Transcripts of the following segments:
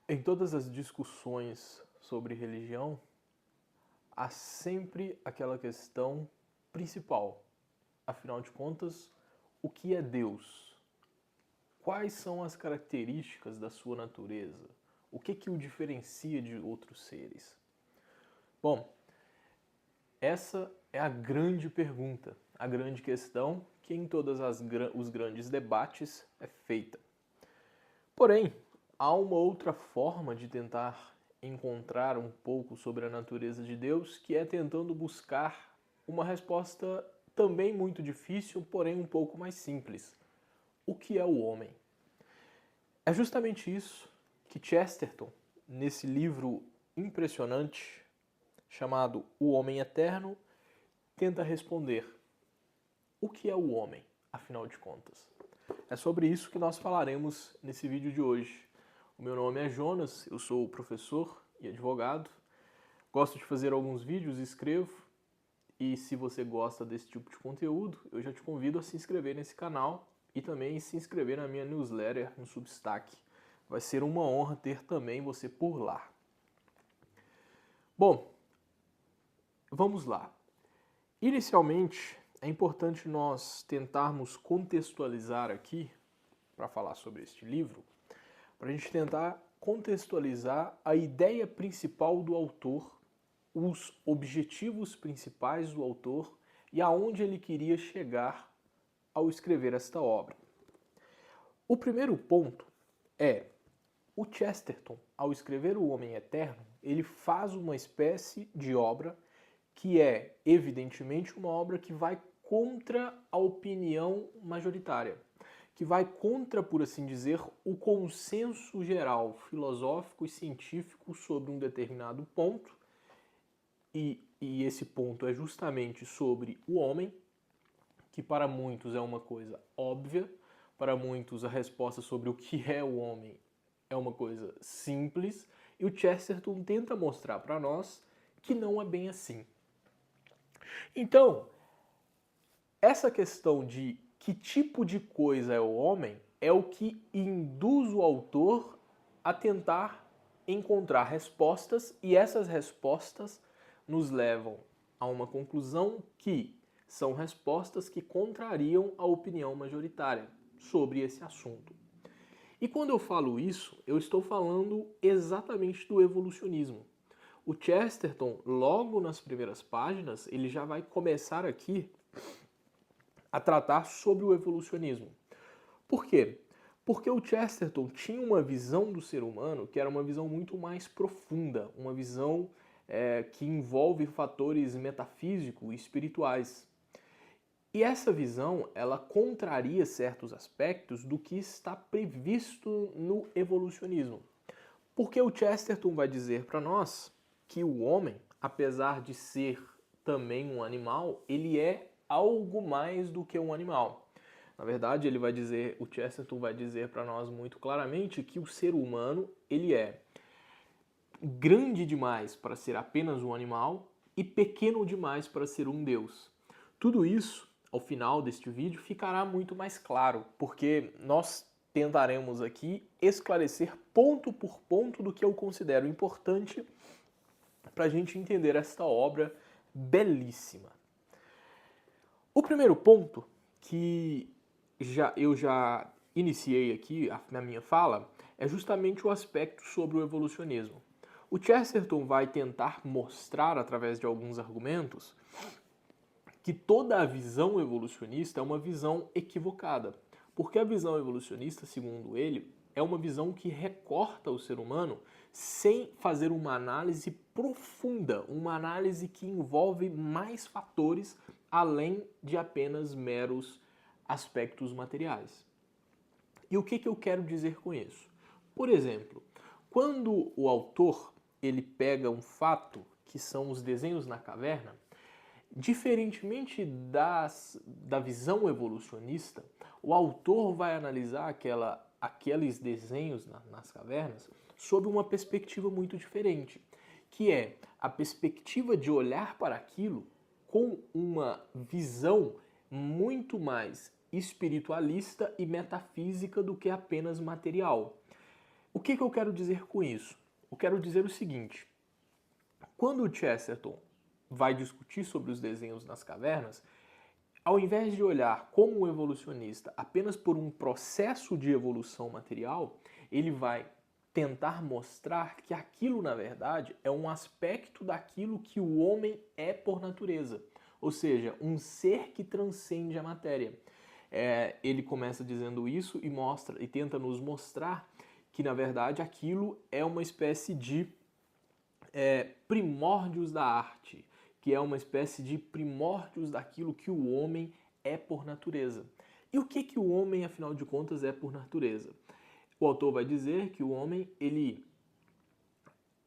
Em todas as discussões sobre religião, há sempre aquela questão principal. Afinal de contas, o que é Deus? Quais são as características da sua natureza? O que o diferencia de outros seres? Bom, essa é a grande pergunta, a grande questão que em todos os grandes debates é feita. Porém, há uma outra forma de tentar encontrar um pouco sobre a natureza de Deus, que é tentando buscar uma resposta também muito difícil, porém um pouco mais simples. O que é o homem? É justamente isso que Chesterton, nesse livro impressionante chamado O Homem Eterno, tenta responder. O que é o homem, afinal de contas? É sobre isso que nós falaremos nesse vídeo de hoje. O meu nome é Jonas, eu sou professor e advogado. Gosto de fazer alguns vídeos, escrevo. E se você gosta desse tipo de conteúdo, eu já te convido a se inscrever nesse canal e também se inscrever na minha newsletter no Substack. Vai ser uma honra ter também você por lá. Bom, vamos lá. Inicialmente, é importante nós tentarmos contextualizar aqui, para falar sobre este livro, para a gente tentar contextualizar a ideia principal do autor, os objetivos principais do autor e aonde ele queria chegar ao escrever esta obra. O primeiro ponto é, o Chesterton, ao escrever O Homem Eterno, ele faz uma espécie de obra que é, evidentemente, uma obra que vai contra a opinião majoritária, que vai contra, por assim dizer, o consenso geral filosófico e científico sobre um determinado ponto, e esse ponto é justamente sobre o homem, que para muitos é uma coisa óbvia, para muitos a resposta sobre o que é o homem é uma coisa simples, e o Chesterton tenta mostrar para nós que não é bem assim. Então, essa questão de que tipo de coisa é o homem é o que induz o autor a tentar encontrar respostas, e essas respostas nos levam a uma conclusão que são respostas que contrariam a opinião majoritária sobre esse assunto. E quando eu falo isso, eu estou falando exatamente do evolucionismo. O Chesterton, logo nas primeiras páginas, ele já vai começar aqui a tratar sobre o evolucionismo. Por quê? Porque o Chesterton tinha uma visão do ser humano que era uma visão muito mais profunda, uma visão que envolve fatores metafísicos e espirituais. E essa visão, ela contraria certos aspectos do que está previsto no evolucionismo. Porque o Chesterton vai dizer para nós que o homem, apesar de ser também um animal, ele é algo mais do que um animal. Na verdade, ele vai dizer, o Chesterton vai dizer para nós muito claramente que o ser humano, ele é grande demais para ser apenas um animal e pequeno demais para ser um deus. Tudo isso, ao final deste vídeo, ficará muito mais claro, porque nós tentaremos aqui esclarecer ponto por ponto do que eu considero importante para a gente entender esta obra belíssima. O primeiro ponto que eu já iniciei aqui na minha fala é justamente o aspecto sobre o evolucionismo. O Chesterton vai tentar mostrar, através de alguns argumentos, que toda a visão evolucionista é uma visão equivocada. Porque a visão evolucionista, segundo ele, é uma visão que recorta o ser humano sem fazer uma análise profunda, uma análise que envolve mais fatores além de apenas meros aspectos materiais. E o que eu quero dizer com isso? Por exemplo, quando o autor ele pega um fato, que são os desenhos na caverna, diferentemente da visão evolucionista, o autor vai analisar aqueles desenhos nas cavernas sob uma perspectiva muito diferente, que é a perspectiva de olhar para aquilo com uma visão muito mais espiritualista e metafísica do que apenas material. O que eu quero dizer com isso? Eu quero dizer o seguinte: quando o Chesterton vai discutir sobre os desenhos nas cavernas, ao invés de olhar como um evolucionista apenas por um processo de evolução material, ele vai tentar mostrar que aquilo, na verdade, é um aspecto daquilo que o homem é por natureza, ou seja, um ser que transcende a matéria. Ele começa dizendo isso e mostra e tenta nos mostrar que, na verdade, aquilo é uma espécie de primórdios da arte, que é uma espécie de primórdios daquilo que o homem é por natureza. E o que o homem, afinal de contas, é por natureza? O autor vai dizer que o homem, ele,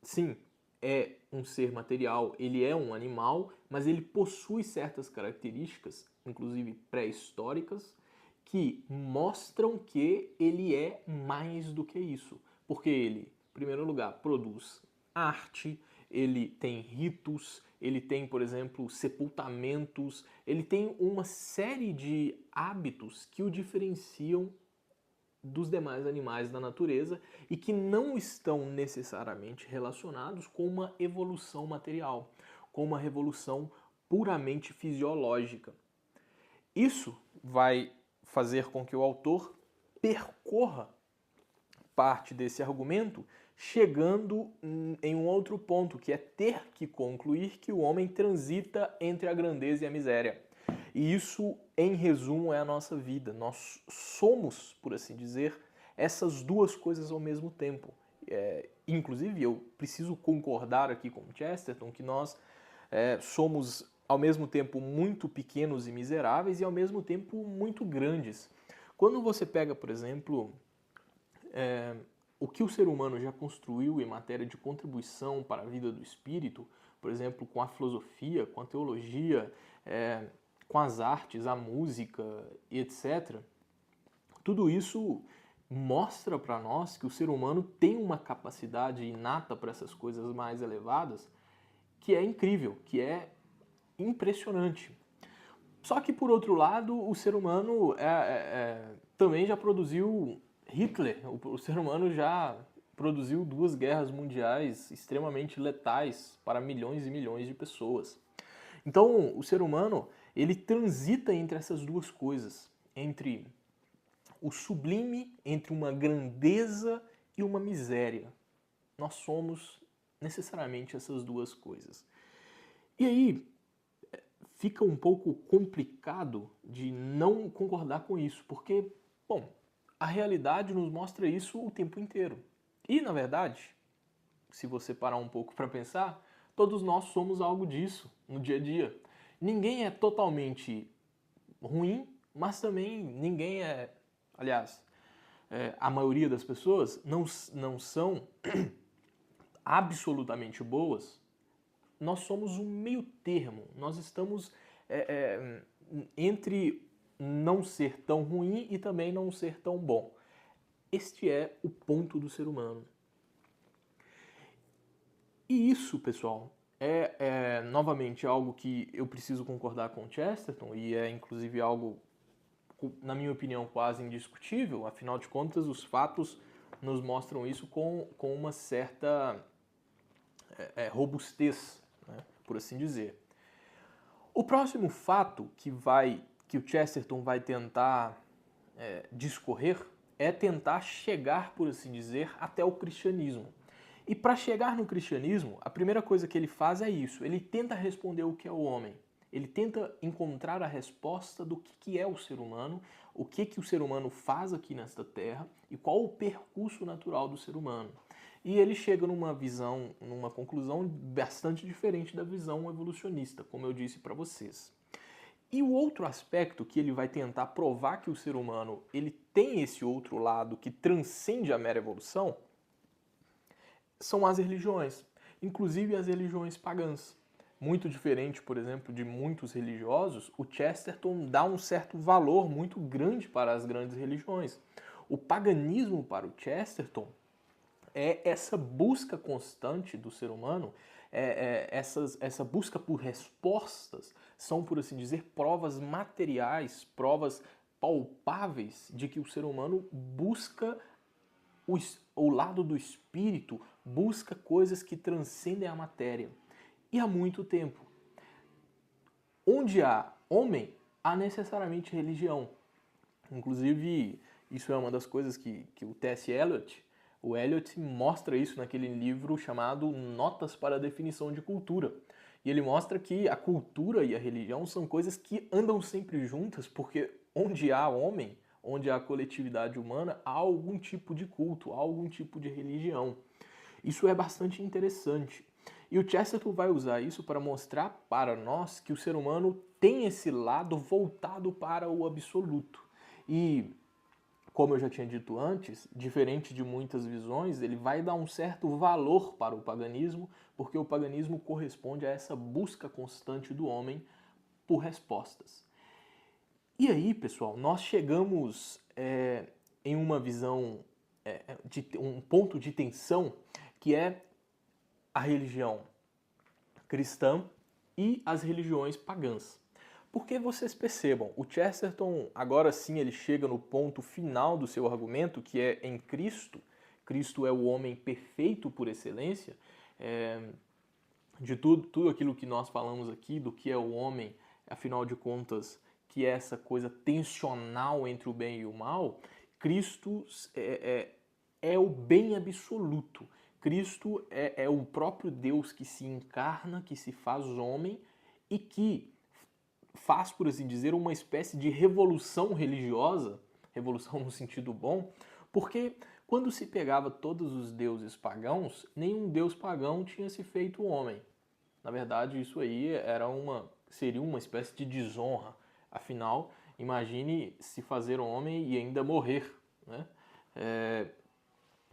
sim, é um ser material, ele é um animal, mas ele possui certas características, inclusive pré-históricas, que mostram que ele é mais do que isso. Porque ele, em primeiro lugar, produz arte, ele tem ritos, ele tem, por exemplo, sepultamentos, ele tem uma série de hábitos que o diferenciam dos demais animais da natureza e que não estão necessariamente relacionados com uma evolução material, com uma revolução puramente fisiológica. Isso vai fazer com que o autor percorra parte desse argumento, chegando em um outro ponto, que é ter que concluir que o homem transita entre a grandeza e a miséria. E isso, em resumo, é a nossa vida. Nós somos, por assim dizer, essas duas coisas ao mesmo tempo. Inclusive, eu preciso concordar aqui com Chesterton que nós somos, ao mesmo tempo, muito pequenos e miseráveis e, ao mesmo tempo, muito grandes. Quando você pega, por exemplo, o que o ser humano já construiu em matéria de contribuição para a vida do espírito, por exemplo, com a filosofia, com a teologia, com as artes, a música e etc., tudo isso mostra para nós que o ser humano tem uma capacidade inata para essas coisas mais elevadas que é incrível, que é impressionante. Só que, por outro lado, o ser humano também já produziu Hitler. O ser humano já produziu 2 guerras mundiais extremamente letais para milhões e milhões de pessoas. Então, o ser humano, ele transita entre essas duas coisas, entre o sublime, entre uma grandeza e uma miséria. Nós somos necessariamente essas duas coisas. E aí, fica um pouco complicado de não concordar com isso, porque, bom, a realidade nos mostra isso o tempo inteiro. E, na verdade, se você parar um pouco para pensar, todos nós somos algo disso no dia a dia. Ninguém é totalmente ruim, mas também ninguém é, aliás, a maioria das pessoas não são absolutamente boas. Nós somos um meio termo, nós estamos entre não ser tão ruim e também não ser tão bom. Este é o ponto do ser humano. E isso, pessoal, novamente algo que eu preciso concordar com Chesterton e é inclusive algo, na minha opinião, quase indiscutível. Afinal de contas, os fatos nos mostram isso com uma certa robustez, né, por assim dizer. O próximo fato que o Chesterton vai tentar discorrer é tentar chegar, por assim dizer, até o cristianismo. E para chegar no cristianismo, a primeira coisa que ele faz é isso. Ele tenta responder o que é o homem. Ele tenta encontrar a resposta do que é o ser humano, o que o ser humano faz aqui nesta terra e qual o percurso natural do ser humano. E ele chega numa visão, numa conclusão bastante diferente da visão evolucionista, como eu disse para vocês. E o outro aspecto que ele vai tentar provar que o ser humano ele tem esse outro lado que transcende a mera evolução são as religiões, inclusive as religiões pagãs. Muito diferente, por exemplo, de muitos religiosos, o Chesterton dá um certo valor muito grande para as grandes religiões. O paganismo para o Chesterton é essa busca constante do ser humano, essa busca por respostas, são, por assim dizer, provas materiais, provas palpáveis de que o ser humano busca o lado do espírito busca coisas que transcendem a matéria. E há muito tempo. Onde há homem, há necessariamente religião. Inclusive, isso é uma das coisas que o T.S. Eliot, o Eliot mostra isso naquele livro chamado Notas para a Definição de Cultura. E ele mostra que a cultura e a religião são coisas que andam sempre juntas, porque onde há homem, onde há coletividade humana, há algum tipo de culto, há algum tipo de religião. Isso é bastante interessante. E o Chesterton vai usar isso para mostrar para nós que o ser humano tem esse lado voltado para o absoluto. E, como eu já tinha dito antes, diferente de muitas visões, ele vai dar um certo valor para o paganismo, porque o paganismo corresponde a essa busca constante do homem por respostas. E aí, pessoal, nós chegamos em uma visão, de um ponto de tensão, que é a religião cristã e as religiões pagãs. Porque vocês percebam, o Chesterton, agora sim, ele chega no ponto final do seu argumento, que é em Cristo. Cristo é o homem perfeito por excelência. De tudo aquilo que nós falamos aqui, do que é o homem, afinal de contas, que é essa coisa tensional entre o bem e o mal, Cristo é o bem absoluto. Cristo é o próprio Deus que se encarna, que se faz homem e que faz, por assim dizer, uma espécie de revolução religiosa, revolução no sentido bom, porque quando se pegava todos os deuses pagãos, nenhum deus pagão tinha se feito homem. Na verdade, isso aí seria uma espécie de desonra. Afinal, imagine se fazer homem e ainda morrer, né?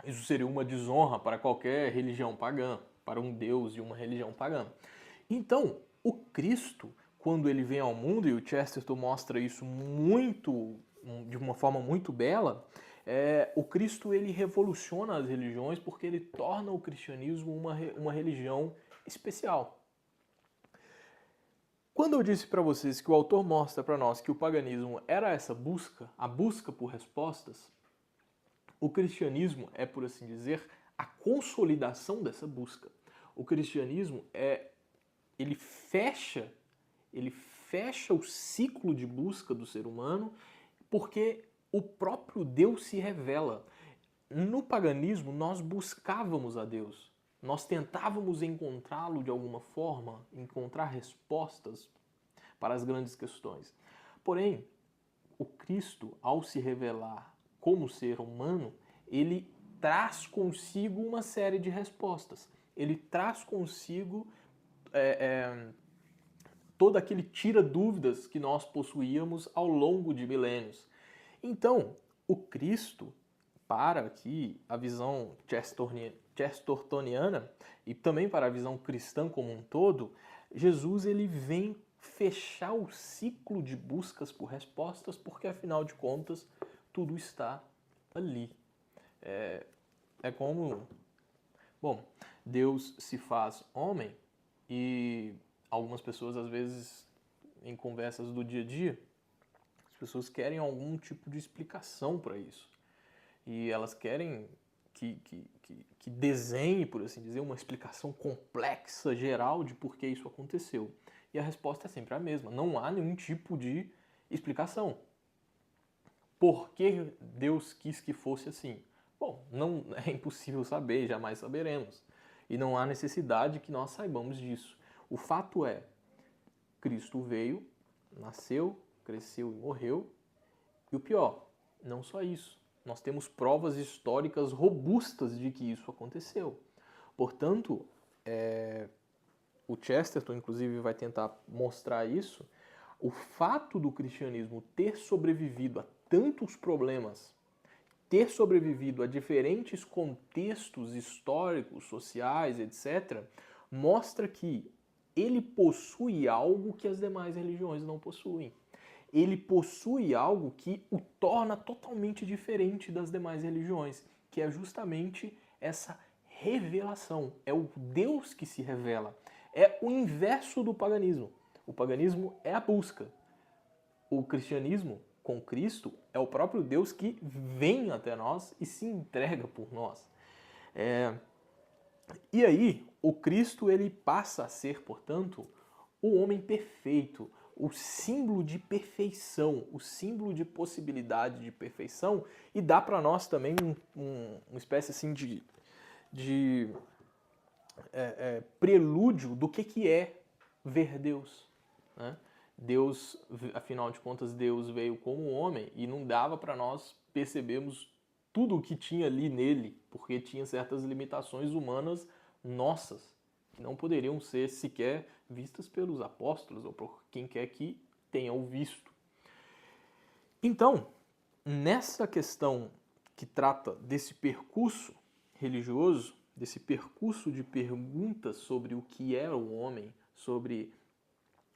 Isso seria uma desonra para qualquer religião pagã, para um deus de uma religião pagã. Então, o Cristo, quando ele vem ao mundo, e o Chesterton mostra isso de uma forma muito bela, o Cristo ele revoluciona as religiões porque ele torna o cristianismo uma religião especial. Quando eu disse para vocês que o autor mostra para nós que o paganismo era essa busca, a busca por respostas, o cristianismo é, por assim dizer, a consolidação dessa busca. O cristianismo ele fecha o ciclo de busca do ser humano porque o próprio Deus se revela. No paganismo, nós buscávamos a Deus. Nós tentávamos encontrá-lo de alguma forma, encontrar respostas para as grandes questões. Porém, o Cristo, ao se revelar como ser humano, ele traz consigo uma série de respostas. Ele traz consigo todo aquele tira-dúvidas que nós possuíamos ao longo de milênios. Então, o Cristo, para aqui a visão chestertoniana e também para a visão cristã como um todo, Jesus ele vem fechar o ciclo de buscas por respostas, porque afinal de contas tudo está ali. É como, bom, Deus se faz homem e algumas pessoas às vezes em conversas do dia a dia, as pessoas querem algum tipo de explicação para isso. E elas querem que desenhe, por assim dizer, uma explicação complexa, geral de por que isso aconteceu. E a resposta é sempre a mesma. Não há nenhum tipo de explicação. Por que Deus quis que fosse assim? Bom, não é impossível saber, jamais saberemos. E não há necessidade que nós saibamos disso. O fato é, Cristo veio, nasceu, cresceu e morreu. E o pior, não só isso. Nós temos provas históricas robustas de que isso aconteceu. Portanto, o Chesterton, inclusive, vai tentar mostrar isso. O fato do cristianismo ter sobrevivido a tantos problemas, ter sobrevivido a diferentes contextos históricos, sociais, etc., mostra que ele possui algo que as demais religiões não possuem. Ele possui algo que o torna totalmente diferente das demais religiões, que é justamente essa revelação. É o Deus que se revela. É o inverso do paganismo. O paganismo é a busca. O cristianismo, com Cristo, é o próprio Deus que vem até nós e se entrega por nós. E aí, o Cristo ele passa a ser, portanto, o homem perfeito, o símbolo de perfeição, o símbolo de possibilidade de perfeição, e dá para nós também uma espécie assim de prelúdio do que é ver Deus, né? Deus, afinal de contas, Deus veio como homem e não dava para nós percebermos tudo o que tinha ali nele, porque tinha certas limitações humanas nossas, que não poderiam ser sequer vistas pelos apóstolos ou por quem quer que tenha o visto. Então, nessa questão que trata desse percurso religioso, desse percurso de perguntas sobre o que é o homem, sobre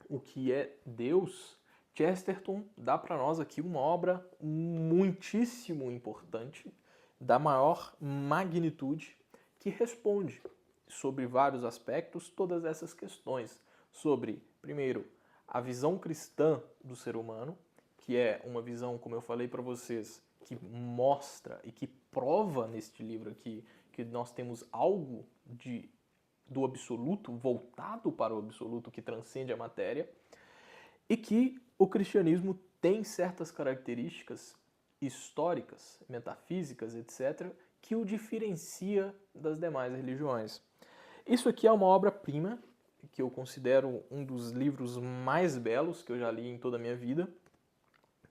o que é Deus, Chesterton dá para nós aqui uma obra muitíssimo importante, da maior magnitude, que responde sobre vários aspectos todas essas questões. Sobre, primeiro, a visão cristã do ser humano, que é uma visão, como eu falei para vocês, que mostra e que prova neste livro aqui que nós temos algo do absoluto, voltado para o absoluto que transcende a matéria, e que o cristianismo tem certas características históricas, metafísicas, etc., que o diferencia das demais religiões. Isso aqui é uma obra-prima, que eu considero um dos livros mais belos que eu já li em toda a minha vida,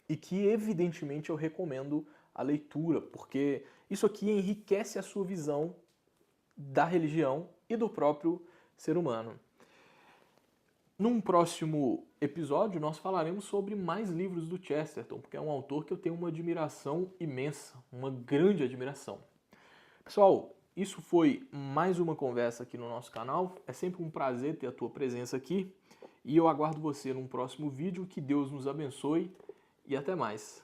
e que evidentemente eu recomendo a leitura, porque isso aqui enriquece a sua visão da religião e do próprio ser humano. Num próximo episódio, nós falaremos sobre mais livros do Chesterton, porque é um autor que eu tenho uma admiração imensa, uma grande admiração. Pessoal, isso foi mais uma conversa aqui no nosso canal. É sempre um prazer ter a tua presença aqui. E eu aguardo você num próximo vídeo. Que Deus nos abençoe e até mais.